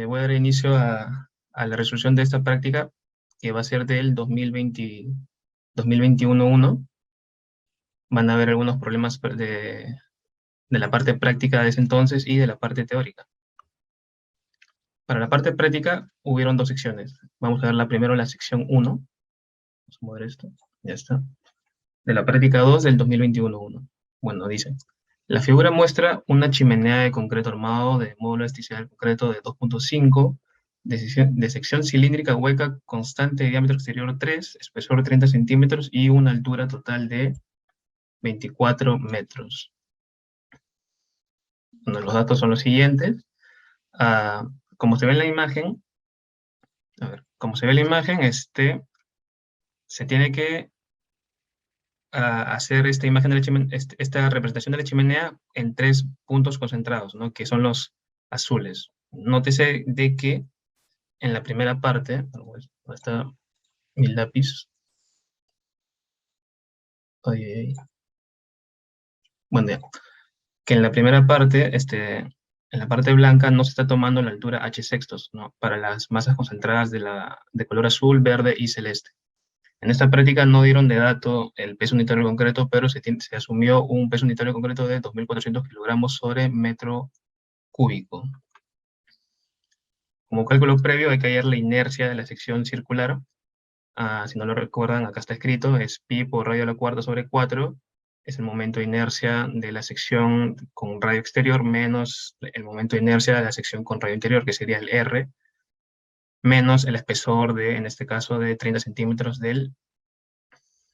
Voy a dar inicio a la resolución de esta práctica, que va a ser del 2021-1. Van a haber algunos problemas de la parte práctica de ese entonces y de la parte teórica. Para la parte práctica hubieron dos secciones. Vamos a ver primero la sección 1. Vamos a mover esto. Ya está. De la práctica 2 del 2021-1. Bueno, dice: la figura muestra una chimenea de concreto armado de módulo elasticidad del concreto de 2.5, de sección cilíndrica hueca constante de diámetro exterior 3, espesor 30 centímetros y una altura total de 24 metros. Bueno, los datos son los siguientes. Como se ve en la imagen, se tiene que hacer esta imagen de la esta representación de la chimenea en tres puntos concentrados, ¿no? Que son los azules. Nótese de que en la primera parte, ¿dónde está mi lápiz? Bueno, ya. Que en la primera parte, en la parte blanca no se está tomando la altura h sextos, ¿no? Para las masas concentradas de color azul, verde y celeste. En esta práctica no dieron de dato el peso unitario concreto, pero se asumió un peso unitario concreto de 2.400 kilogramos sobre metro cúbico. Como cálculo previo hay que hallar la inercia de la sección circular. Si no lo recuerdan, acá está escrito, es pi por radio a la cuarta sobre 4, es el momento de inercia de la sección con radio exterior menos el momento de inercia de la sección con radio interior, que sería el R, menos el espesor en este caso, de 30 centímetros de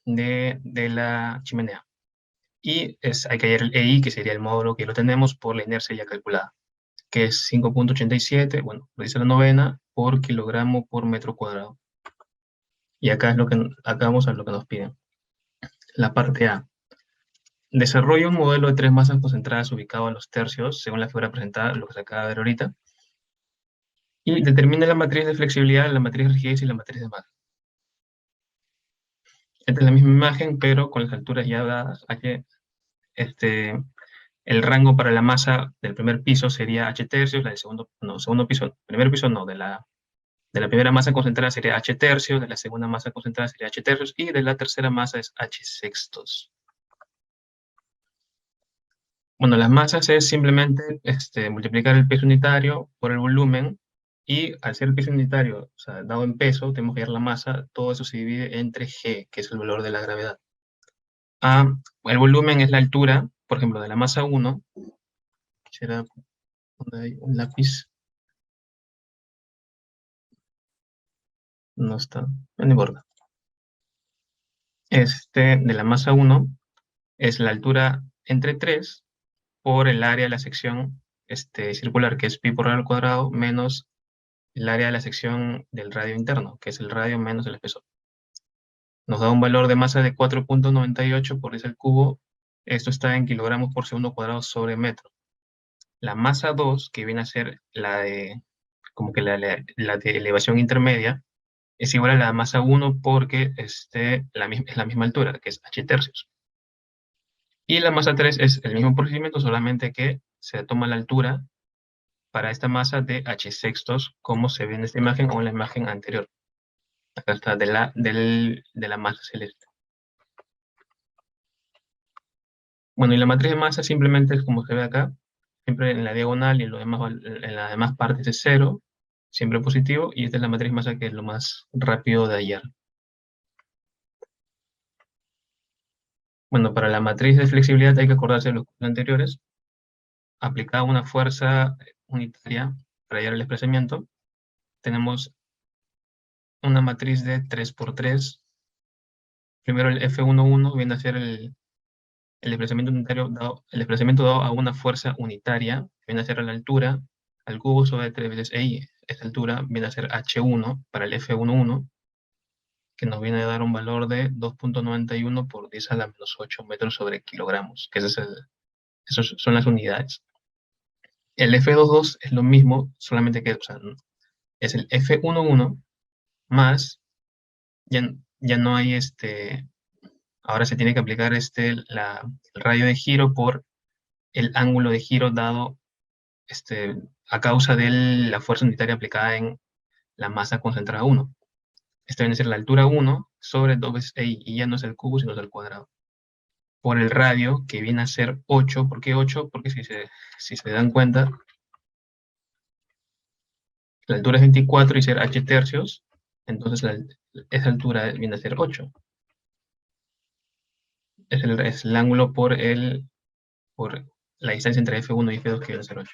la chimenea. Y hay que hallar el EI, que sería el módulo que lo tenemos por la inercia ya calculada, que es 5.87, bueno, lo dice la novena, por kilogramo por metro cuadrado. Y acá vamos a lo que nos piden. La parte A. Desarrolla un modelo de tres masas concentradas ubicado en los tercios, según la figura presentada, lo que se acaba de ver ahorita. Y determina la matriz de flexibilidad, la matriz de rigidez y la matriz de masa. Esta es la misma imagen, pero con las alturas ya dadas. El rango para la masa del primer piso sería h tercios, la del primer piso no, de la primera masa concentrada sería h tercios, de la segunda masa concentrada sería h tercios, y de la tercera masa es h sextos. Bueno, las masas es simplemente multiplicar el peso unitario por el volumen, y al ser el peso unitario, o sea, dado en peso, tenemos que hallar la masa, todo eso se divide entre g, que es el valor de la gravedad. El volumen es la altura, por ejemplo, de la masa 1, quisiera poner ahí un lápiz. No está, no importa. De la masa 1 es la altura entre 3 por el área de la sección circular, que es pi por radio al cuadrado, menos el área de la sección del radio interno, que es el radio menos el espesor. Nos da un valor de masa de 4.98 por 10 al cubo. Esto está en kilogramos por segundo cuadrado sobre metro. La masa 2, que viene a ser la de elevación intermedia, es igual a la masa 1 porque es la misma altura, que es h tercios. Y la masa 3 es el mismo procedimiento, solamente que se toma la altura para esta masa de h sextos, como se ve en esta imagen o en la imagen anterior. Acá está, de la masa celeste. Bueno, y la matriz de masa simplemente es como se ve acá, siempre en la diagonal y en las demás partes es 0, siempre positivo, y esta es la matriz de masa, que es lo más rápido de hallar. Bueno, para la matriz de flexibilidad hay que acordarse de los anteriores. Aplicada una fuerza unitaria para hallar el desplazamiento, tenemos una matriz de 3×3. Primero el F11 viene a ser el desplazamiento unitario el desplazamiento dado a una fuerza unitaria, viene a ser a la altura, al cubo sobre 3 veces EI. Esta altura viene a ser H1 para el F11, que nos viene a dar un valor de 2.91 por 10 a la menos 8 metros sobre kilogramos, que esas son las unidades. El F22 es lo mismo, solamente que es el F11 más, ya no hay ahora se tiene que aplicar el radio de giro por el ángulo de giro dado a causa de la fuerza unitaria aplicada en la masa concentrada 1. Esta viene a ser la altura 1 sobre 2 veces EI, y ya no es el cubo, sino es el cuadrado. Por el radio, que viene a ser 8. ¿Por qué 8? Porque si se dan cuenta, la altura es 24 y ser h tercios, entonces esa altura viene a ser 8. Es el ángulo por la distancia entre F1 y F2, que viene a ser 8.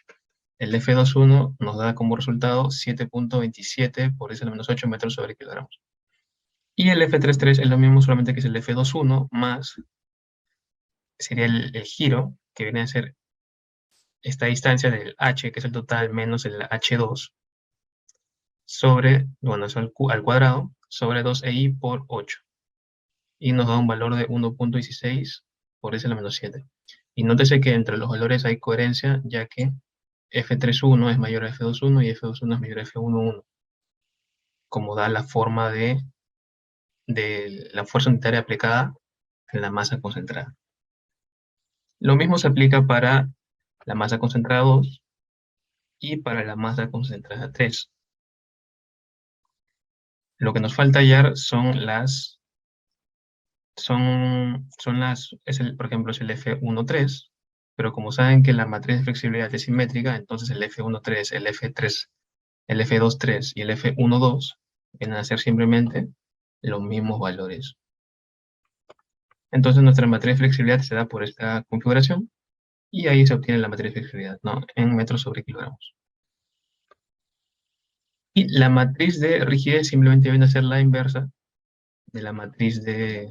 El F21 nos da como resultado 7.27 por 10⁻8 metros sobre kilogramos. Y el F33 es lo mismo, solamente que es el F21 más, sería el giro, que viene a ser esta distancia del h, que es el total, menos el h2, sobre, bueno, eso al cuadrado, sobre 2EI por 8. Y nos da un valor de 1.16 por 10⁻7. Y nótese que entre los valores hay coherencia, ya que F31 es mayor a F21 y F21 es mayor a F11, como da la forma de la fuerza unitaria aplicada en la masa concentrada. Lo mismo se aplica para la masa concentrada 2 y para la masa concentrada 3. Lo que nos falta hallar son las, por ejemplo, es el F13, pero como saben que la matriz de flexibilidad es simétrica, entonces el F13, el F3, el F23 y el F12 vienen a ser simplemente los mismos valores. Entonces nuestra matriz de flexibilidad se da por esta configuración, y ahí se obtiene la matriz de flexibilidad, ¿no? En metros sobre kilogramos. Y la matriz de rigidez simplemente viene a ser la inversa de la matriz de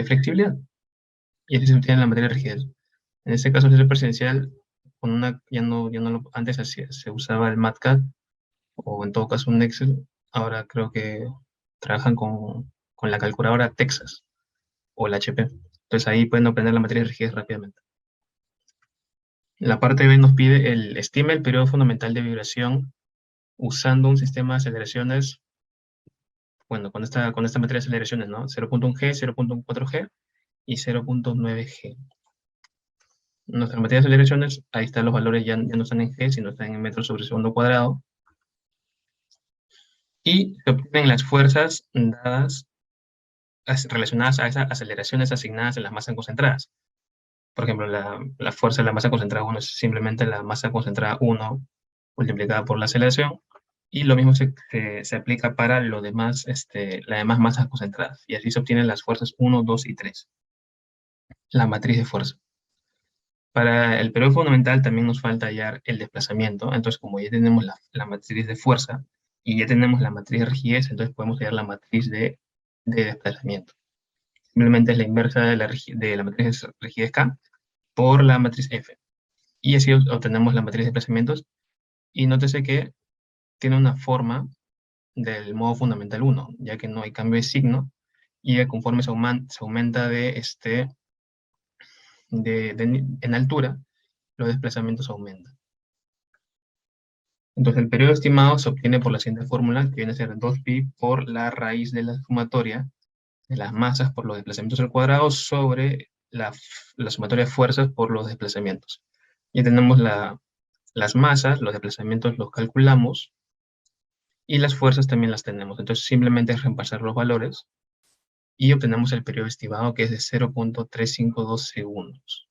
flexibilidad. Y así se obtiene la matriz de rigidez. En este caso, el presencial, antes se usaba el MATCAD, o en todo caso un Excel. Ahora creo que trabajan con la calculadora Texas o el HP. Entonces ahí pueden obtener la matriz de rigidez rápidamente. La parte B nos pide estime el periodo fundamental de vibración usando un sistema de aceleraciones, bueno, con esta matriz de aceleraciones, ¿no? 0.1G, 0.4G y 0.9G. Nuestra matriz de aceleraciones, ahí están los valores, ya no están en G, sino están en metros sobre segundo cuadrado. Y se obtienen las fuerzas dadas relacionadas a esas aceleraciones asignadas en las masas concentradas. Por ejemplo, la fuerza de la masa concentrada 1 es simplemente la masa concentrada 1 multiplicada por la aceleración, y lo mismo se aplica para las demás masas concentradas, y así se obtienen las fuerzas 1, 2 y 3. La matriz de fuerza. Para el periodo fundamental también nos falta hallar el desplazamiento. Entonces, como ya tenemos la matriz de fuerza y ya tenemos la matriz de rigidez, entonces podemos hallar la matriz de desplazamiento. Simplemente es la inversa de la matriz de rigidez K por la matriz F. Y así obtenemos la matriz de desplazamientos. Y nótese que tiene una forma del modo fundamental 1, ya que no hay cambio de signo, y conforme se aumenta en altura, los desplazamientos aumentan. Entonces el periodo estimado se obtiene por la siguiente fórmula, que viene a ser 2pi por la raíz de la sumatoria de las masas por los desplazamientos al cuadrado sobre la sumatoria de fuerzas por los desplazamientos. Ya tenemos las masas, los desplazamientos los calculamos, y las fuerzas también las tenemos. Entonces simplemente es reemplazar los valores y obtenemos el periodo estimado, que es de 0.352 segundos.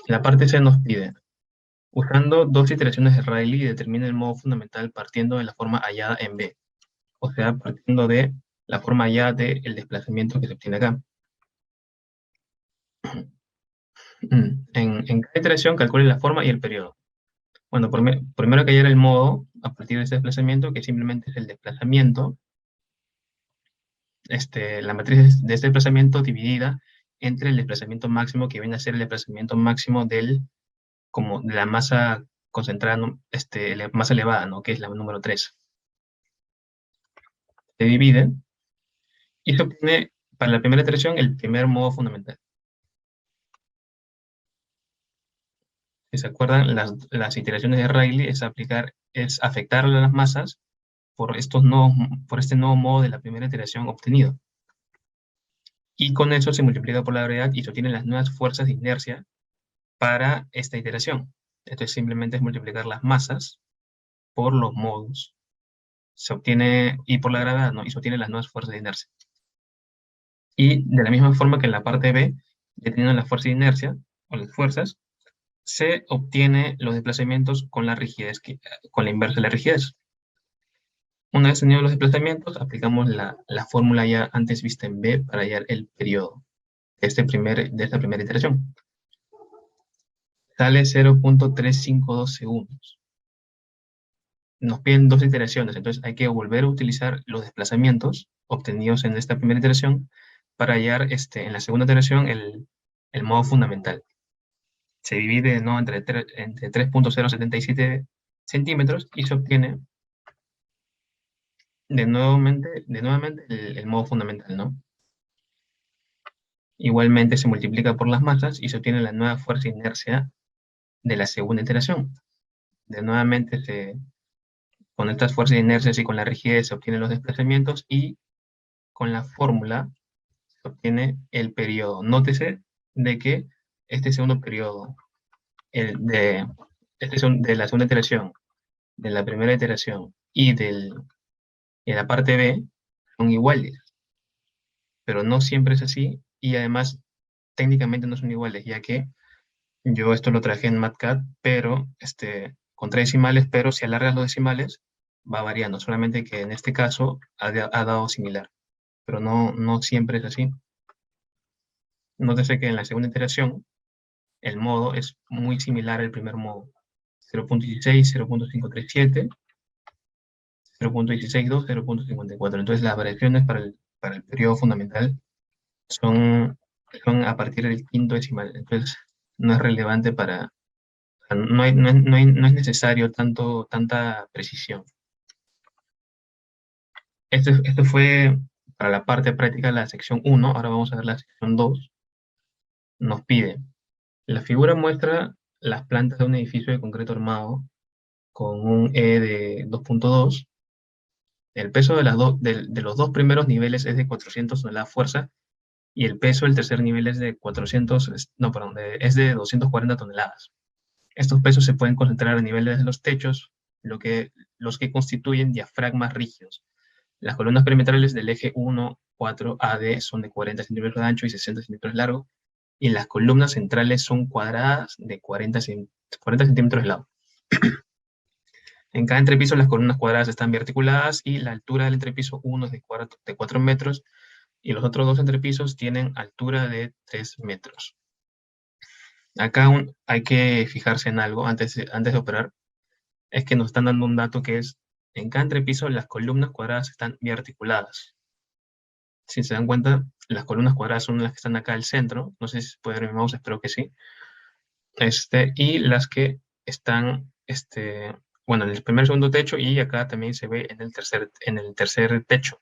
La parte C nos pide: usando dos iteraciones de Rayleigh, determina el modo fundamental partiendo de la forma hallada en B. O sea, partiendo de la forma hallada del desplazamiento que se obtiene acá. En cada iteración calcule la forma y el periodo. Bueno, primero que hallar el modo a partir de ese desplazamiento, que simplemente es el desplazamiento, la matriz de este desplazamiento dividida entre el desplazamiento máximo, que viene a ser el desplazamiento máximo de la masa concentrada, la más elevada, ¿no? Que es la número 3. Se divide y se obtiene para la primera iteración el primer modo fundamental. Si se acuerdan, las iteraciones de Rayleigh es afectar a las masas por este nuevo modo de la primera iteración obtenido. y con eso se multiplica por la gravedad y se obtienen las nuevas fuerzas de inercia para esta iteración. Entonces simplemente es multiplicar las masas por los modos. Se obtiene, y por la gravedad, ¿no? Y se obtienen las nuevas fuerzas de inercia. Y de la misma forma que en la parte B, ya teniendo la fuerza de inercia, o las fuerzas, se obtiene los desplazamientos con la rigidez, con la inversa de la rigidez. Una vez tenidos los desplazamientos, aplicamos la fórmula ya antes vista en B para hallar el periodo de esta primera iteración. Sale 0.352 segundos. Nos piden dos iteraciones, entonces hay que volver a utilizar los desplazamientos obtenidos en esta primera iteración para hallar en la segunda iteración el modo fundamental. Se divide ¿no? entre 3.077 centímetros y se obtiene nuevamente el modo fundamental, ¿no? Igualmente se multiplica por las masas y se obtiene la nueva fuerza de inercia de la segunda iteración. Nuevamente con estas fuerzas de inercia y con la rigidez se obtienen los desplazamientos y con la fórmula se obtiene el periodo. Nótese de que este segundo periodo, de la segunda iteración, de la primera iteración y de la parte B son iguales, pero no siempre es así y además técnicamente no son iguales, ya que yo esto lo traje en MATCAD, pero con 3 decimales, pero si alargas los decimales va variando, solamente que en este caso ha dado similar, pero no siempre es así. Nótese que en la segunda iteración el modo es muy similar al primer modo. 0.16, 0.537, 0.162, 0.54. Entonces las variaciones para el periodo fundamental son a partir del quinto decimal. Entonces no es relevante no es necesario tanta precisión. Esto fue para la parte práctica de la sección 1. Ahora vamos a ver la sección 2. Nos pide. La figura muestra las plantas de un edificio de concreto armado con un E de 2.2. El peso de los dos primeros niveles es de 400 toneladas fuerza y el peso del tercer nivel es de 240 toneladas. Estos pesos se pueden concentrar a niveles de los techos, los que constituyen diafragmas rígidos. Las columnas perimetrales del eje 1, 4, AD son de 40 centímetros de ancho y 60 centímetros de largo, y las columnas centrales son cuadradas de 40 centímetros de lado. En cada entrepiso las columnas cuadradas están biarticuladas y la altura del entrepiso 1 es de 4 metros y los otros dos entrepisos tienen altura de 3 metros. Acá hay que fijarse en algo antes de operar, es que nos están dando un dato que es, en cada entrepiso las columnas cuadradas están biarticuladas. Si se dan cuenta, las columnas cuadradas son las que están acá al centro, no sé si se puede ver mi mouse, espero que sí. Y las que están, bueno, en el primer y segundo techo, y acá también se ve en el tercer techo.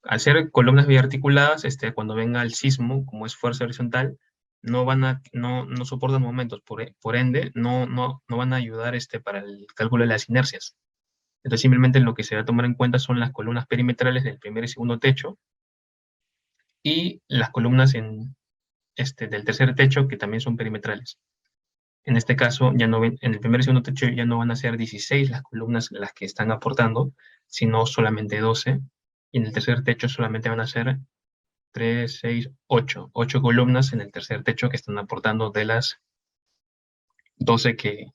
Al ser columnas biarticuladas, cuando venga el sismo, como es fuerza horizontal, no soportan momentos, por ende, no van a ayudar para el cálculo de las inercias. Entonces, simplemente lo que se va a tomar en cuenta son las columnas perimetrales del primer y segundo techo, y las columnas del tercer techo, que también son perimetrales. En este caso, en el primer y segundo techo ya no van a ser 16 las columnas las que están aportando, sino solamente 12. Y en el tercer techo solamente van a ser 3, 6, 8. 8 columnas en el tercer techo que están aportando de las 12 que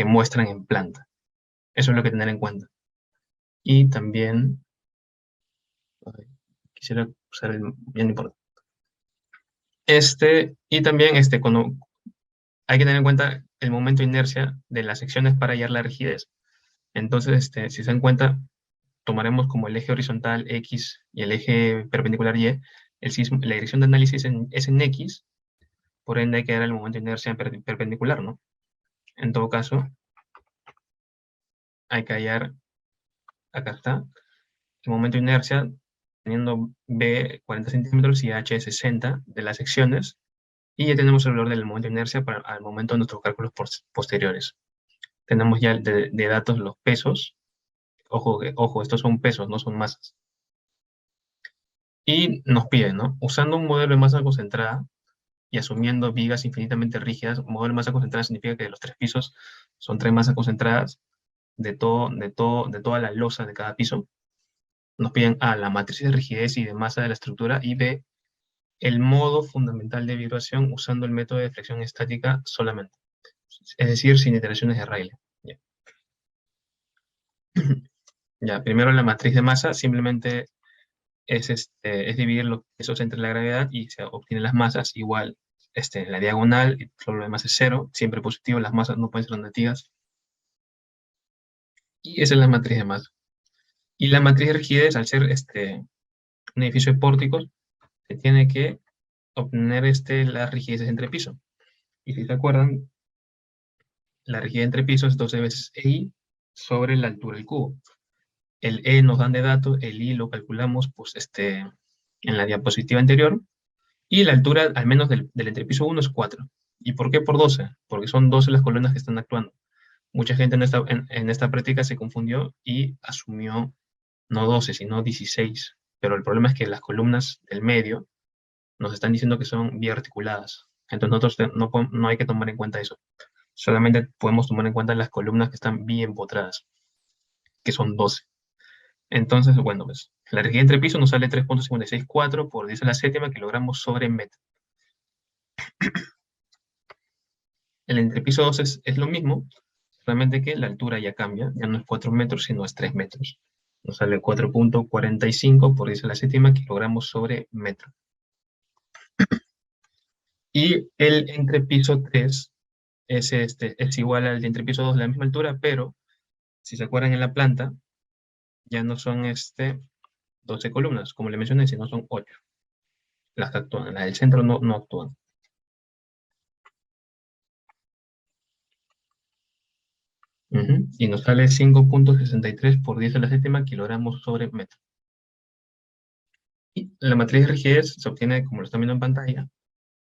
muestran en planta. Eso es lo que tener en cuenta. Y también, quisiera usar bien importante. Y también cuando hay que tener en cuenta el momento de inercia de las secciones para hallar la rigidez. Entonces, si se dan cuenta, tomaremos como el eje horizontal X y el eje perpendicular Y, la dirección de análisis es en X, por ende hay que dar el momento de inercia perpendicular, ¿no? En todo caso, hay que hallar, acá está, el momento de inercia, teniendo B 40 centímetros y H 60 de las secciones, y ya tenemos el valor del momento de inercia al momento de nuestros cálculos posteriores. Tenemos ya de datos los pesos. Ojo, estos son pesos, no son masas. Y nos pide, ¿no? Usando un modelo de masa concentrada y asumiendo vigas infinitamente rígidas, un modelo de masa concentrada significa que los 3 pisos son 3 masas concentradas de toda la losa de cada piso. Nos piden A, la matriz de rigidez y de masa de la estructura, y B, el modo fundamental de vibración usando el método de flexión estática solamente. Es decir, sin iteraciones de Rayleigh. Ya. Ya, primero la matriz de masa simplemente es dividir los pesos entre la gravedad y se obtienen las masas igual en la diagonal, y todo lo demás es cero, siempre positivo, las masas no pueden ser negativas. Y esa es la matriz de masa. Y la matriz de rigidez, al ser un edificio de pórticos, se tiene que obtener la rigidez entre piso. Y si se acuerdan, la rigidez entre pisos es 12 veces EI sobre la altura del cubo. El E nos dan de dato, el I lo calculamos pues, en la diapositiva anterior, y la altura, al menos del entrepiso 1, es 4. ¿Y por qué por 12? Porque son 12 las columnas que están actuando. Mucha gente en esta práctica se confundió y asumió no 12, sino 16. Pero el problema es que las columnas del medio nos están diciendo que son biarticuladas. Entonces nosotros no hay que tomar en cuenta eso. Solamente podemos tomar en cuenta las columnas que están bien empotradas, que son 12. Entonces, bueno, pues la rigidez entre pisos nos sale 3.564 por 10 a la séptima kilogramos sobre metro. El entrepiso 2 es lo mismo, solamente que la altura ya cambia, ya no es 4 metros, sino es 3 metros. Nos sale 4.45 por 10 a la séptima kilogramos sobre metro. Y el entrepiso 3 es igual al de entrepiso 2 de la misma altura, pero si se acuerdan en la planta, ya no son 12 columnas, como le mencioné, sino son 8 las que actúan. Las del centro no actúan. Y nos sale 5.63 por 10 a la séptima kilogramos sobre metro. Y la matriz de rigidez se obtiene, como lo están viendo en pantalla,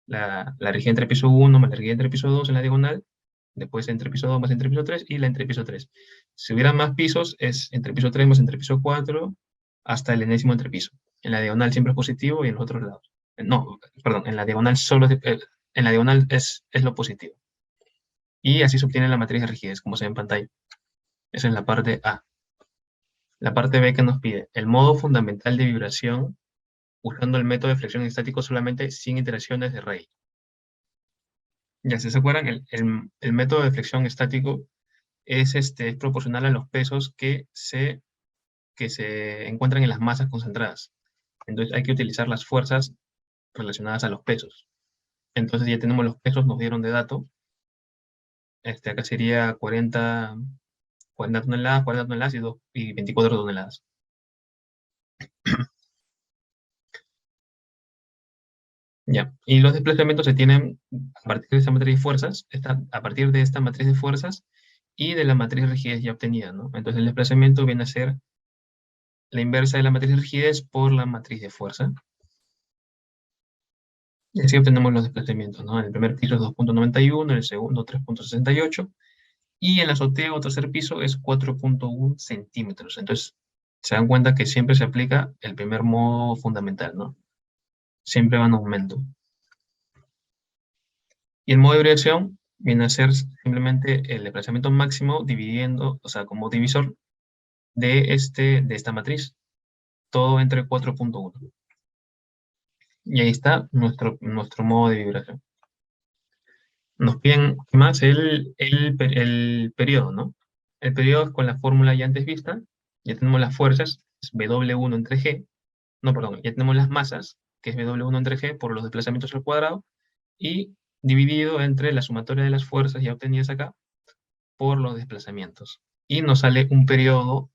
la rigidez entre piso 1 más la rigidez entre piso 2 en la diagonal, después entre piso 2 más entre piso 3 y la entre piso 3. Si hubiera más pisos, es entre piso 3 más entre piso 4 hasta el enésimo entrepiso. En la diagonal siempre es positivo y en los otros lados. No, perdón, en la diagonal en la diagonal es lo positivo. Y así se obtiene la matriz de rigidez, como se ve en pantalla. Esa es la parte A. La parte B que nos pide el modo fundamental de vibración usando el método de flexión estático solamente sin iteraciones de Rayleigh. Ya si se acuerdan, el método de flexión estático es proporcional a los pesos que se encuentran en las masas concentradas. Entonces hay que utilizar las fuerzas relacionadas a los pesos. Entonces ya tenemos los pesos, nos dieron de dato. Acá sería 40 toneladas y 24 toneladas. Ya. Y los desplazamientos se tienen a partir de esta matriz de fuerzas, a partir de esta matriz de fuerzas y de la matriz de rigidez ya obtenida, ¿no? Entonces el desplazamiento viene a ser la inversa de la matriz de rigidez por la matriz de fuerza. Y así obtenemos los desplazamientos, ¿no? En el primer piso es 2.91, en el segundo 3.68, y en la azotea o tercer piso es 4.1 centímetros. Entonces, se dan cuenta que siempre se aplica el primer modo fundamental, ¿no? Siempre va en aumento. Y el modo de vibración viene a ser simplemente el desplazamiento máximo dividiendo, o sea, como divisor de esta matriz, todo entre 4.1. Y ahí está nuestro modo de vibración. Nos piden más el periodo, ¿no? El periodo es con la fórmula ya antes vista, ya tenemos las fuerzas, es W1 entre G, no, perdón, ya tenemos las masas, que es W1 entre G por los desplazamientos al cuadrado, y dividido entre la sumatoria de las fuerzas ya obtenidas acá, por los desplazamientos. Y nos sale un periodo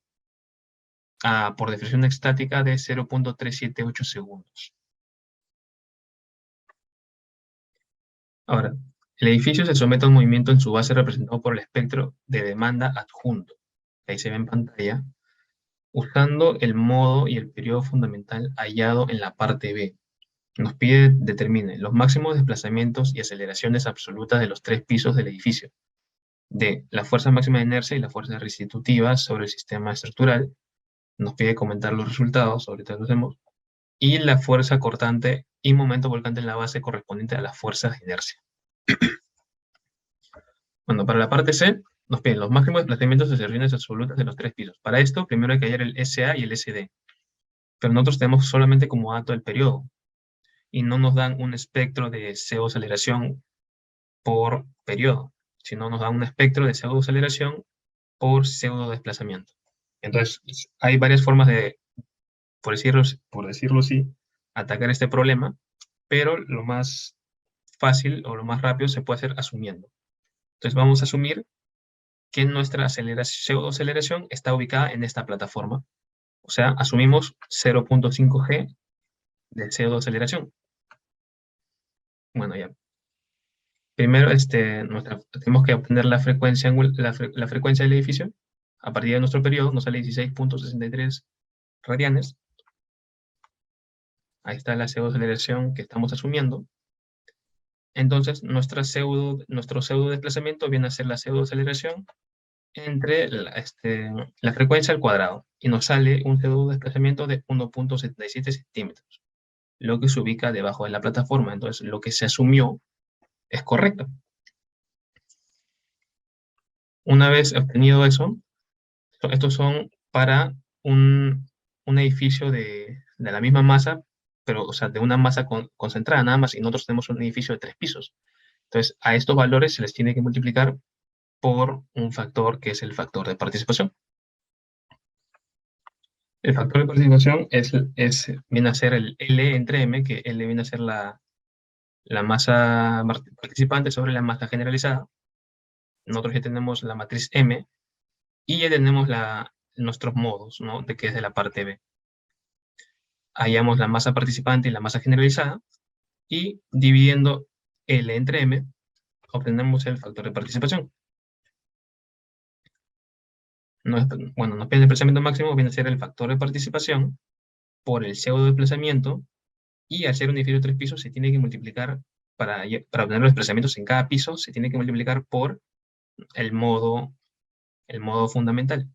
por deflexión estática de 0.378 segundos. Ahora, el edificio se somete a un movimiento en su base representado por el espectro de demanda adjunto. Ahí se ve en pantalla, usando el modo y el periodo fundamental hallado en la parte B. Nos pide determine los máximos desplazamientos y aceleraciones absolutas de los 3 pisos del edificio, de la fuerza máxima de inercia y la fuerza restitutiva sobre el sistema estructural. Nos pide comentar los resultados, ahorita lo hacemos, y la fuerza cortante y momento volcante en la base correspondiente a las fuerzas de inercia. Bueno, para la parte C, nos piden los máximos desplazamientos de regiones absolutas de los 3 pisos. Para esto, primero hay que hallar el SA y el SD. Pero nosotros tenemos solamente como dato el periodo, y no nos dan un espectro de pseudoaceleración por periodo, sino nos dan un espectro de pseudoaceleración por pseudodesplazamiento. Entonces, hay varias formas de, por decirlo así, atacar este problema, pero lo más fácil o lo más rápido se puede hacer asumiendo. Entonces vamos a asumir que nuestra pseudoaceleración está ubicada en esta plataforma. O sea, asumimos 0.5 g de pseudoaceleración. Bueno, ya. Primero, tenemos que obtener la frecuencia, la frecuencia del edificio. A partir de nuestro periodo nos sale 16.63 radianes. Ahí está la pseudoaceleración que estamos asumiendo. Entonces, nuestro pseudo desplazamiento viene a ser la pseudoaceleración entre la frecuencia al cuadrado. Y nos sale un pseudo desplazamiento de 1.77 centímetros, lo que se ubica debajo de la plataforma. Entonces, lo que se asumió es correcto. Una vez obtenido eso, estos son para un edificio de la misma masa, pero, o sea, de una masa concentrada nada más, y nosotros tenemos un edificio de 3 pisos. Entonces, a estos valores se les tiene que multiplicar por un factor que es el factor de participación. El factor de participación viene a ser el L entre M, que L viene a ser la masa participante sobre la masa generalizada. Nosotros ya tenemos la matriz M y ya tenemos nuestros modos, ¿no? De que es de la parte B. Hallamos la masa participante y la masa generalizada, y dividiendo L entre M, obtenemos el factor de participación. Bueno, nos pide el desplazamiento máximo, viene a ser el factor de participación por el pseudo desplazamiento, y al ser un edificio de 3 pisos se tiene que multiplicar, para obtener los desplazamientos en cada piso, se tiene que multiplicar por el modo fundamental.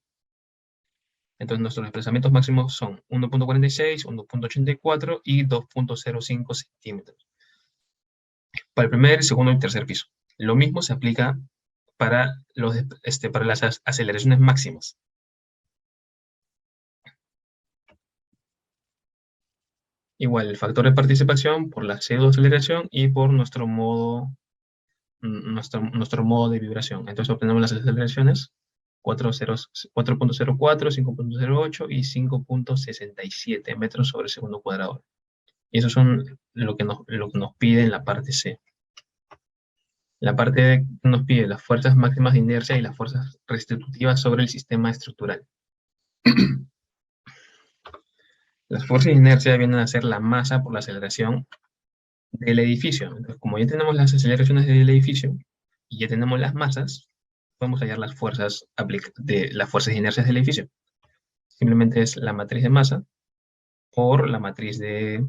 Entonces nuestros desplazamientos máximos son 1.46, 1.84 y 2.05 centímetros. Para el primer, segundo y tercer piso. Lo mismo se aplica para las aceleraciones máximas. Igual, el factor de participación por la pseudoaceleración y por nuestro modo de vibración. Entonces obtenemos las aceleraciones 4.04, 5.08 y 5.67 metros sobre segundo cuadrado. Y eso son lo que nos pide en la parte C. La parte D nos pide las fuerzas máximas de inercia y las fuerzas restitutivas sobre el sistema estructural. Las fuerzas de inercia vienen a ser la masa por la aceleración del edificio. Entonces, como ya tenemos las aceleraciones del edificio y ya tenemos las masas, podemos hallar las fuerzas de inercia del edificio. Simplemente es la matriz de masa por la matriz de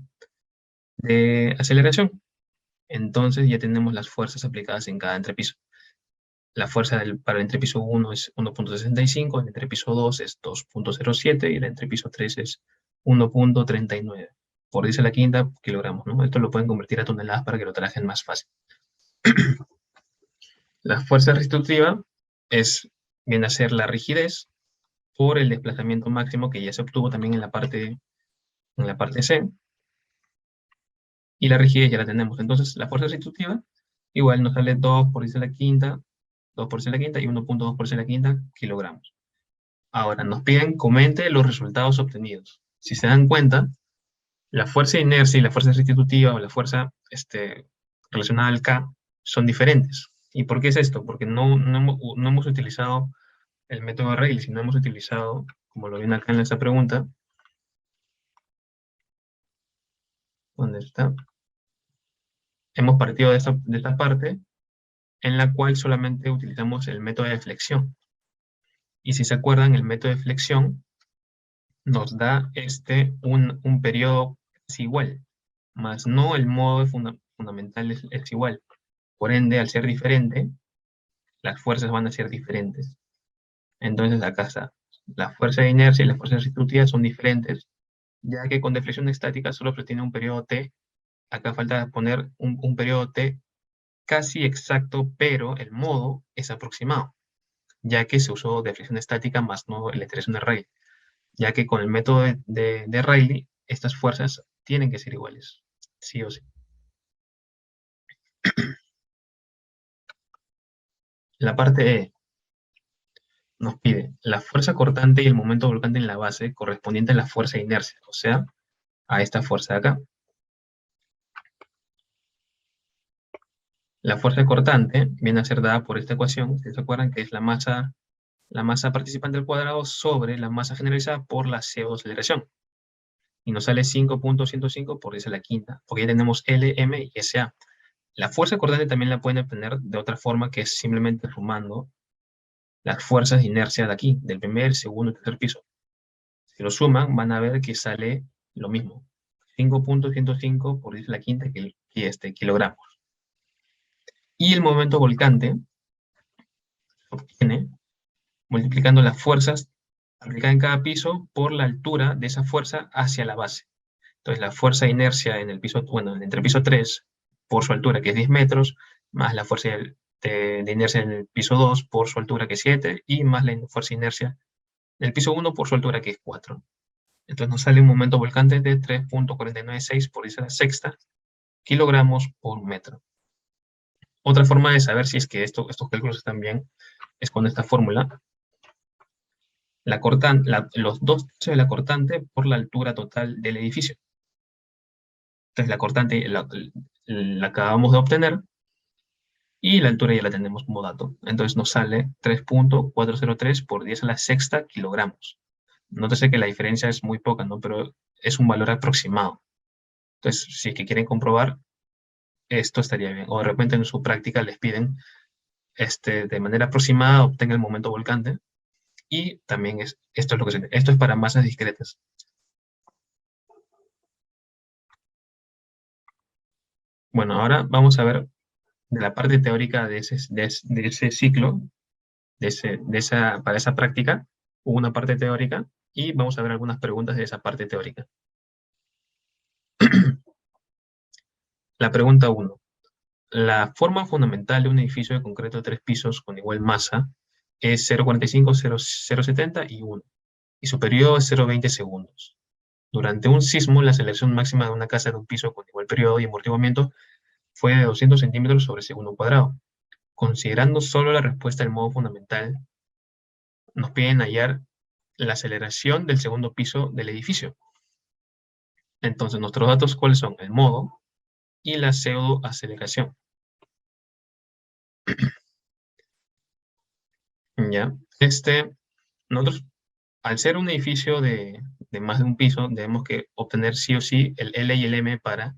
aceleración. Entonces ya tenemos las fuerzas aplicadas en cada entrepiso. La fuerza para el entrepiso 1 es 1.65, el entrepiso 2 es 2.07 y el entrepiso 3 es 1.39. Por 10 a la quinta kilogramos, ¿no? Esto lo pueden convertir a toneladas para que lo trabajen más fácil. La fuerza restitutiva viene a ser la rigidez por el desplazamiento máximo que ya se obtuvo también en la parte C. Y la rigidez ya la tenemos. Entonces, la fuerza restitutiva igual nos sale 2 por 10 a la quinta, 2 por 10 a la quinta y 1.2 por 10 a la quinta kilogramos. Ahora, nos piden comente los resultados obtenidos. Si se dan cuenta, la fuerza de inercia y la fuerza restitutiva o la fuerza relacionada al K son diferentes. ¿Y por qué es esto? Porque no hemos utilizado el método de Rayleigh, sino hemos utilizado, como lo viene acá en esta pregunta, ¿dónde está? Hemos partido de esta parte en la cual solamente utilizamos el método de flexión. Y si se acuerdan, el método de flexión nos da un periodo es igual, más no el modo fundamental es igual. Por ende, al ser diferente, las fuerzas van a ser diferentes. Entonces acá está, la fuerza de inercia y la fuerza restitutiva son diferentes, ya que con deflexión estática solo se tiene un periodo T. Acá falta poner un periodo T casi exacto, pero el modo es aproximado, ya que se usó deflexión estática más no la iteración de Rayleigh, ya que con el método de Rayleigh estas fuerzas tienen que ser iguales, sí o sí. La parte E nos pide la fuerza cortante y el momento volcante en la base correspondiente a la fuerza de inercia, o sea, a esta fuerza de acá. La fuerza cortante viene a ser dada por esta ecuación, si se acuerdan que es la masa participante al cuadrado sobre la masa generalizada por la CO2 aceleración. Y nos sale 5.105 por 10 a la quinta, porque ya tenemos L, M y SA. La fuerza cortante también la pueden obtener de otra forma, que es simplemente sumando las fuerzas de inercia de aquí, del primer, segundo y tercer piso. Si lo suman, van a ver que sale lo mismo. 5.105 por 10 a la quinta kilogramos. Y el momento volcante se obtiene multiplicando las fuerzas aplicadas en cada piso por la altura de esa fuerza hacia la base. Entonces, la fuerza de inercia en el piso, bueno, entre el piso 3 por su altura, que es 10 metros, más la fuerza de inercia en el piso 2 por su altura, que es 7, y más la fuerza de inercia en el piso 1 por su altura, que es 4. Entonces nos sale un momento volcante de 3.496 por 10 a la sexta kilogramos por metro. Otra forma de saber si es que estos cálculos están bien es con esta fórmula. Los 2 tercios de la cortante por la altura total del edificio. Entonces la cortante la acabamos de obtener y la altura ya la tenemos como dato. Entonces nos sale 3.403 por 10 a la sexta kilogramos. Nótese que la diferencia es muy poca, ¿no? Pero es un valor aproximado. Entonces, si es que quieren comprobar, esto estaría bien. O de repente en su práctica les piden de manera aproximada obtenga el momento volcante. Y también esto es para masas discretas. Bueno, ahora vamos a ver de la parte teórica de ese ciclo, para esa práctica, hubo una parte teórica y vamos a ver algunas preguntas de esa parte teórica. La pregunta 1. La forma fundamental de un edificio de concreto de 3 pisos con igual masa es 0,45, 0,70 y 1. Y su periodo es 0,20 segundos. Durante un sismo, la aceleración máxima de una casa de un piso con igual periodo y amortiguamiento fue de 200 centímetros sobre segundo cuadrado. Considerando solo la respuesta del modo fundamental, nos piden hallar la aceleración del segundo piso del edificio. Entonces, nuestros datos, ¿cuáles son? El modo y la pseudoaceleración. ¿Ya? Nosotros, al ser un edificio de más de un piso, debemos que obtener sí o sí el L y el M para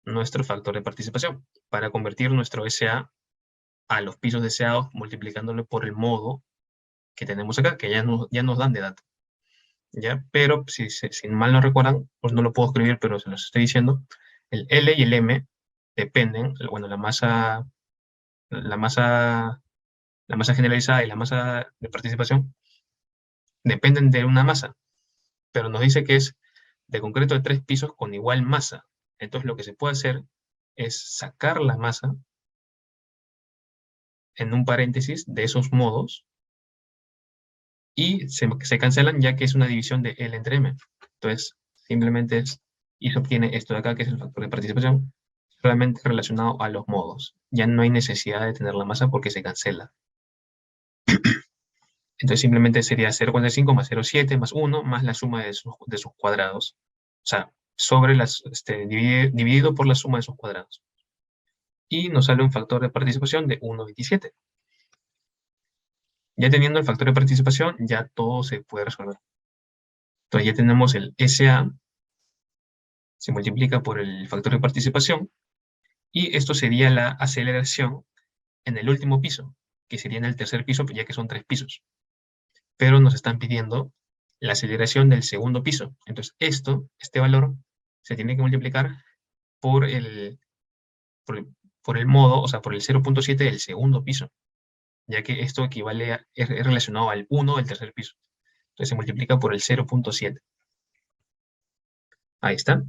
nuestro factor de participación, para convertir nuestro SA a los pisos deseados, multiplicándolo por el modo que tenemos acá, que ya nos dan de dato. ¿Ya? Pero si mal no recuerdan, pues no lo puedo escribir, pero se los estoy diciendo, el L y el M dependen, bueno, la masa generalizada y la masa de participación dependen de una masa, pero nos dice que es de concreto de 3 pisos con igual masa. Entonces lo que se puede hacer es sacar la masa en un paréntesis de esos modos y se cancelan ya que es una división de L entre M. Entonces simplemente y se obtiene esto de acá, que es el factor de participación, solamente relacionado a los modos. Ya no hay necesidad de tener la masa porque se cancela. Entonces simplemente sería 0,45 más 0,7 más 1 más la suma de sus cuadrados. O sea, dividido por la suma de sus cuadrados. Y nos sale un factor de participación de 1,27. Ya teniendo el factor de participación, ya todo se puede resolver. Entonces ya tenemos el SA, se multiplica por el factor de participación, y esto sería la aceleración en el último piso, que sería en el tercer piso, ya que son 3 pisos. Pero nos están pidiendo la aceleración del segundo piso. Entonces este valor, se tiene que multiplicar por el modo, o sea, por el 0,7 del segundo piso, ya que esto es relacionado al 1 del tercer piso. Entonces se multiplica por el 0,7. Ahí está.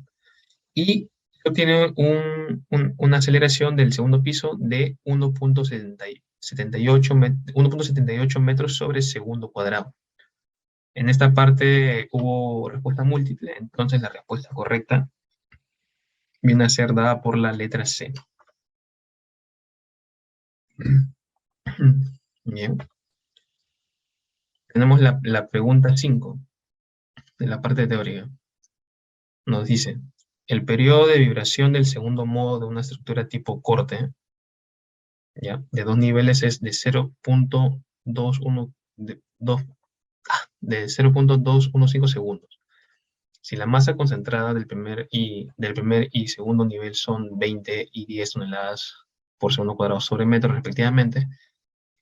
Y obtiene una aceleración del segundo piso de 1.78 metros sobre segundo cuadrado. En esta parte hubo respuesta múltiple, entonces la respuesta correcta viene a ser dada por la letra C. Bien. Tenemos la pregunta 5 de la parte teórica. Nos dice, el periodo de vibración del segundo modo de una estructura tipo corte, ¿ya? De dos niveles es de 0.21 de 0.215 segundos. Si la masa concentrada del primer y segundo nivel son 20 y 10 toneladas por segundo cuadrado sobre metro respectivamente,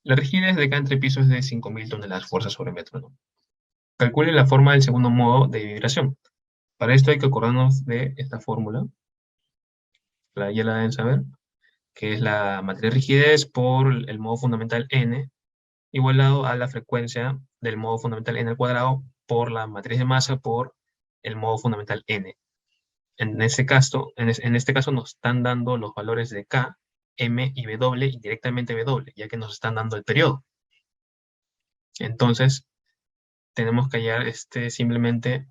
la rigidez de cada entrepiso es de 5.000 toneladas fuerza sobre metro, ¿no? Calcule la forma del segundo modo de vibración. Para esto hay que acordarnos de esta fórmula, ya la deben saber, que es la matriz de rigidez por el modo fundamental n, igualado a la frecuencia del modo fundamental n al cuadrado por la matriz de masa por el modo fundamental n. En este caso nos están dando los valores de K, M y W y directamente W, ya que nos están dando el periodo. Entonces, tenemos que hallar simplemente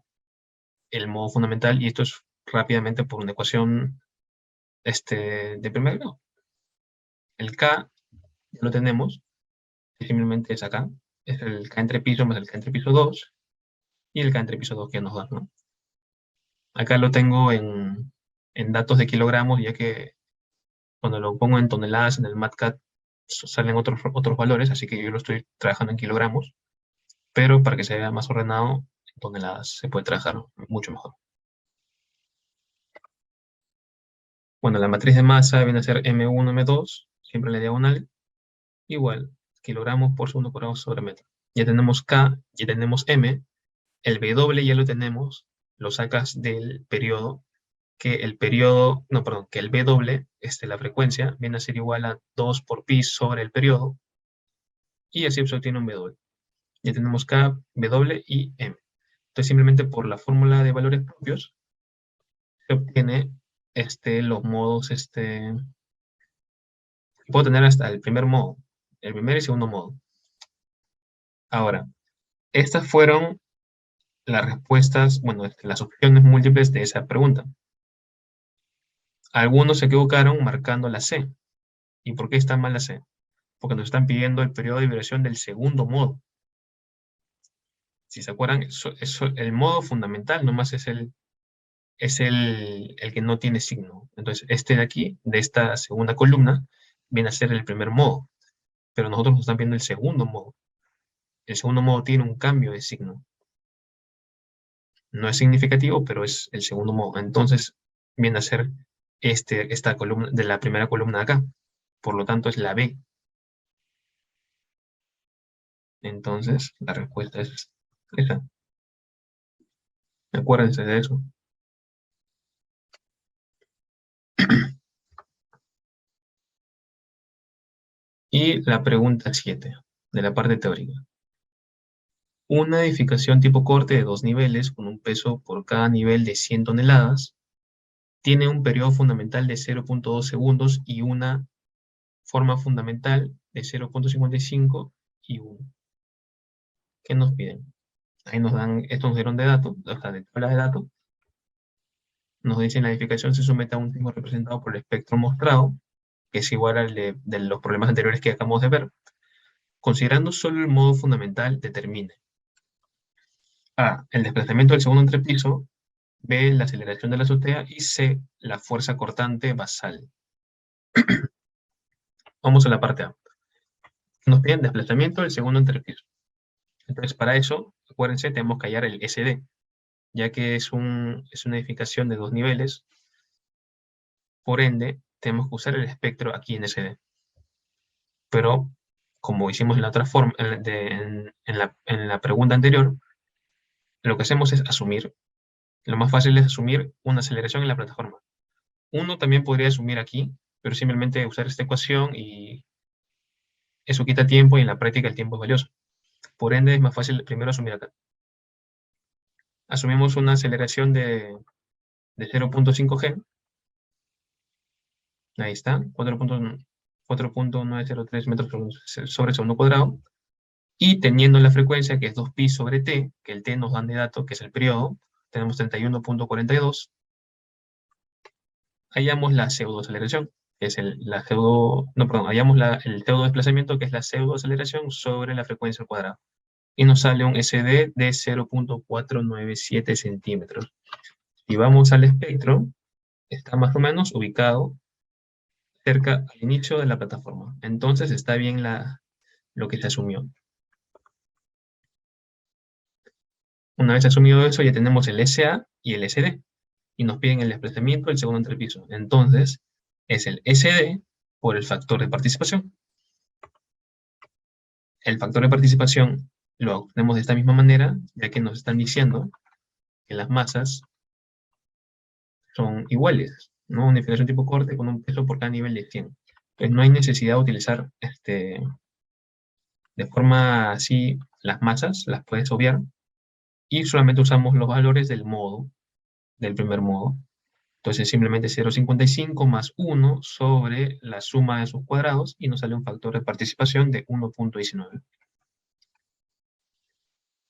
el modo fundamental, y esto es rápidamente por una ecuación de primer grado. El K ya lo tenemos, simplemente es acá, es el K entre piso más el K entre piso 2, y el K entre piso 2 que nos da, ¿no? Acá lo tengo en datos de kilogramos, ya que cuando lo pongo en toneladas en el MATCAD salen otros valores, así que yo lo estoy trabajando en kilogramos, pero para que se vea más ordenado, en toneladas se puede trabajar mucho mejor. Bueno, la matriz de masa viene a ser M1, M2, siempre en la diagonal, igual, kilogramos por segundo cuadrado sobre metro. Ya tenemos K, ya tenemos M, el W ya lo tenemos, lo sacas del periodo, que el W, la frecuencia, viene a ser igual a 2 por pi sobre el periodo, y así se obtiene un W. Ya tenemos K, W y M. Entonces, simplemente por la fórmula de valores propios, se obtiene los modos, puedo tener hasta el primer modo, el primer y segundo modo. Ahora, estas fueron las respuestas, bueno, las opciones múltiples de esa pregunta. Algunos se equivocaron marcando la C. ¿Y por qué está mal la C? Porque nos están pidiendo el periodo de vibración del segundo modo. Si se acuerdan, el modo fundamental nomás es el que no tiene signo. Entonces, de aquí, de esta segunda columna, viene a ser el primer modo. Pero nosotros nos están viendo el segundo modo. El segundo modo tiene un cambio de signo. No es significativo, pero es el segundo modo. Entonces, viene a ser esta columna de la primera columna de acá. Por lo tanto, es la B. Entonces, la respuesta es esa. Acuérdense de eso. Y la pregunta 7, de la parte teórica. Una edificación tipo corte de 2 niveles, con un peso por cada nivel de 100 toneladas, tiene un periodo fundamental de 0.2 segundos y una forma fundamental de 0.55 y 1. ¿Qué nos piden? Ahí nos dan, esto nos dieron de datos, o sea, de tablas de datos. Nos dicen la edificación se somete a un tiempo representado por el espectro mostrado, que es igual al de los problemas anteriores que acabamos de ver. Considerando solo el modo fundamental, determine A, el desplazamiento del segundo entrepiso, B, la aceleración de la azotea y C, la fuerza cortante basal. Vamos a la parte A. Nos piden desplazamiento del segundo entrepiso. Entonces, para eso, acuérdense, tenemos que hallar el SD, ya que es una edificación de 2 niveles. Por ende, tenemos que usar el espectro aquí en SD. Pero, como hicimos en la otra forma, en la pregunta anterior, lo que hacemos es asumir. Lo más fácil es asumir una aceleración en la plataforma. Uno también podría asumir aquí, pero simplemente usar esta ecuación y eso quita tiempo y en la práctica el tiempo es valioso. Por ende, es más fácil primero asumir acá. Asumimos una aceleración de de 0.5G. Ahí está, 4.903 metros sobre segundo cuadrado. Y teniendo la frecuencia que es 2pi sobre t, que el t nos dan de dato, que es el periodo, tenemos 31.42. Hallamos la pseudoaceleración, que es hallamos el pseudo desplazamiento, que es la pseudoaceleración sobre la frecuencia al cuadrado. Y nos sale un SD de 0.497 centímetros. Si vamos al espectro, está más o menos ubicado cerca al inicio de la plataforma. Entonces está bien lo que se asumió. Una vez asumido eso, ya tenemos el SA y el SD. Y nos piden el desplazamiento del segundo entrepiso. Entonces, es el SD por el factor de participación. El factor de participación lo obtenemos de esta misma manera, ya que nos están diciendo que las masas son iguales, ¿no? Unificación tipo corte con un peso por cada nivel de 100. Pues no hay necesidad de utilizar de forma así las masas, las puedes obviar, y solamente usamos los valores del primer modo. Entonces simplemente 0,55 más 1 sobre la suma de sus cuadrados y nos sale un factor de participación de 1.19.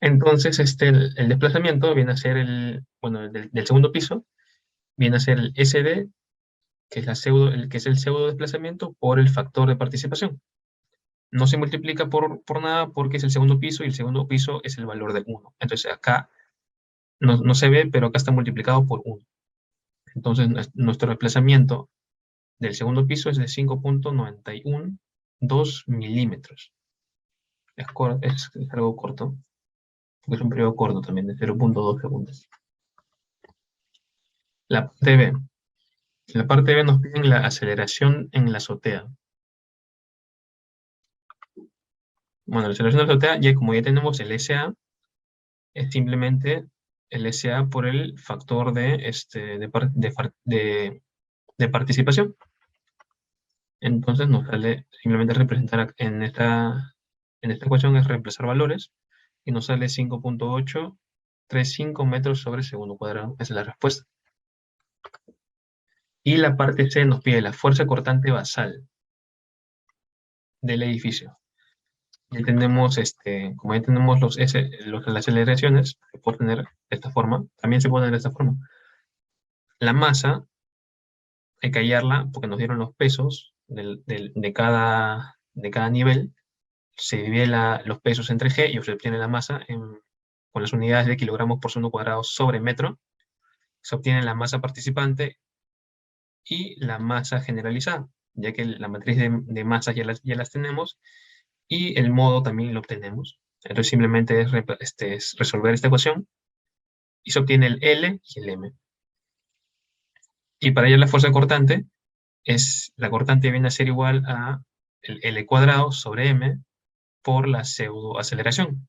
Entonces el desplazamiento viene a ser del segundo piso, viene a ser el SD, que es el pseudo desplazamiento por el factor de participación. No se multiplica por nada porque es el segundo piso y el segundo piso es el valor de 1. Entonces acá no se ve, pero acá está multiplicado por 1. Entonces nuestro desplazamiento del segundo piso es de 5.912 milímetros. Es algo corto, porque es un periodo corto también, de 0.2 segundos. La parte B. En la parte B nos piden la aceleración en la azotea. Bueno, la aceleración en la azotea, como ya tenemos el SA, es simplemente el SA por el factor de participación. Entonces nos sale simplemente representar en esta ecuación es reemplazar valores y nos sale 5.835 metros sobre segundo cuadrado. Esa es la respuesta. Y la parte C nos pide la fuerza cortante basal del edificio. Ya tenemos, como ya tenemos las aceleraciones, se puede tener de esta forma, también se puede tener de esta forma. La masa, hay que hallarla porque nos dieron los pesos de cada nivel. Se divide los pesos entre G y se obtiene la masa con las unidades de kilogramos por segundo cuadrado sobre metro. Se obtiene la masa participante y la masa generalizada, ya que la matriz de masas ya las tenemos y el modo también lo obtenemos. Entonces simplemente es resolver esta ecuación y se obtiene el L y el M. Y para hallar la fuerza cortante, la cortante viene a ser igual a el L cuadrado sobre M por la pseudoaceleración.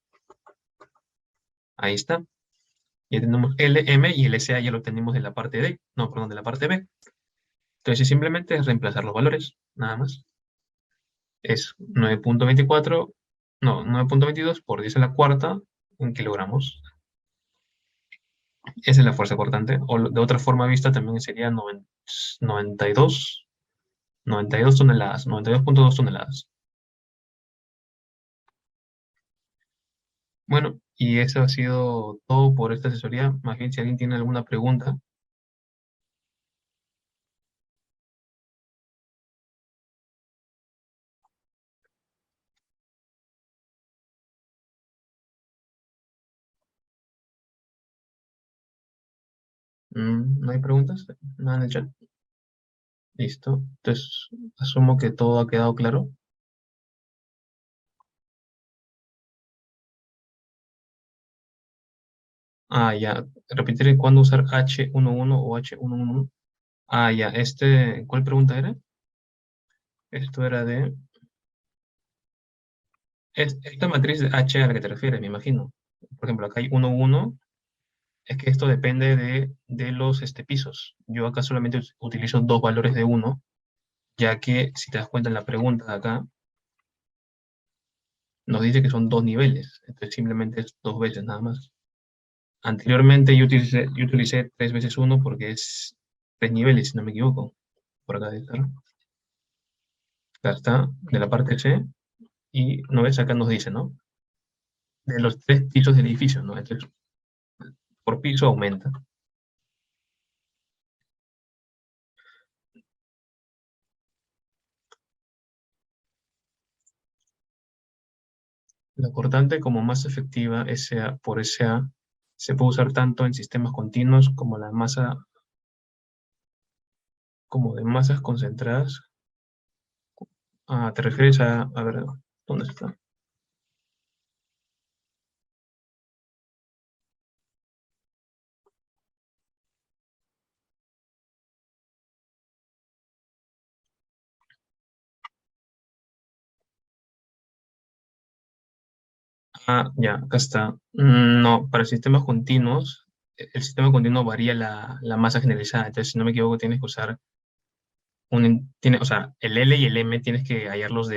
Ahí está. Ya tenemos L, M y el SA ya lo tenemos de la parte D, no, perdón, de la parte B. Entonces simplemente es reemplazar los valores, nada más. Es 9.22 por 10 a la cuarta en kilogramos. Esa es la fuerza cortante. O de otra forma vista también sería 92 toneladas, 92.2 toneladas. Bueno, y eso ha sido todo por esta asesoría. Más bien, si alguien tiene alguna pregunta. ¿No hay preguntas? ¿Nada en el chat? Listo. Entonces, asumo que todo ha quedado claro. Ya. Repetir cuándo usar H11 o H111. Ya. ¿Cuál pregunta era? Esto era esta matriz de H a la que te refieres, me imagino. Por ejemplo, acá hay 1, 1. Es que esto depende de los pisos. Yo acá solamente utilizo dos valores de 1, ya que si te das cuenta en la pregunta de acá, nos dice que son dos niveles. Entonces simplemente es dos veces nada más. Anteriormente yo utilicé 3 veces 1 porque es 3 niveles, si no me equivoco. Por acá debe estar. Acá está, de la parte C. Y no ves, acá nos dice, ¿no? De los 3 pisos del edificio, ¿no? Entonces, por piso aumenta. La cortante como masa efectiva SA por SA se puede usar tanto en sistemas continuos como la masa, como de masas concentradas. Ah, ¿te refieres a ver, ¿dónde está? Ah, ya, acá está. No, para sistemas continuos, el sistema continuo varía la masa generalizada. Entonces, si no me equivoco, tienes que usar o sea, el L y el M tienes que hallarlos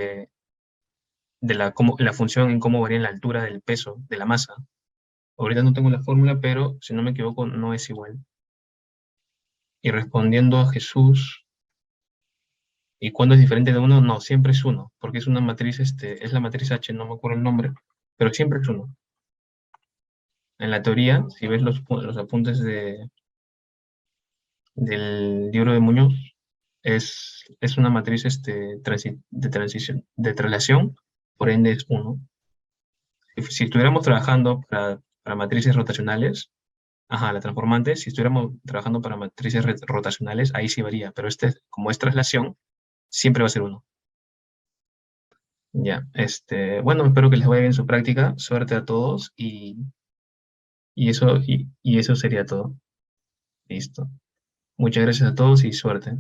la función en cómo varía la altura del peso de la masa. Ahorita no tengo la fórmula, pero si no me equivoco, no es igual. Y respondiendo a Jesús, ¿y cuándo es diferente de uno? No, siempre es uno, porque es una matriz, es la matriz H, no me acuerdo el nombre, pero siempre es uno. En la teoría, si ves los apuntes del libro de Muñoz, es una matriz de transición, de traslación, por ende es uno. Si estuviéramos trabajando para matrices rotacionales, ajá, la transformante, si estuviéramos trabajando para matrices rotacionales, ahí sí varía, pero como es traslación, siempre va a ser uno. Ya, bueno, espero que les vaya bien su práctica, suerte a todos y eso sería todo. Listo. Muchas gracias a todos y suerte.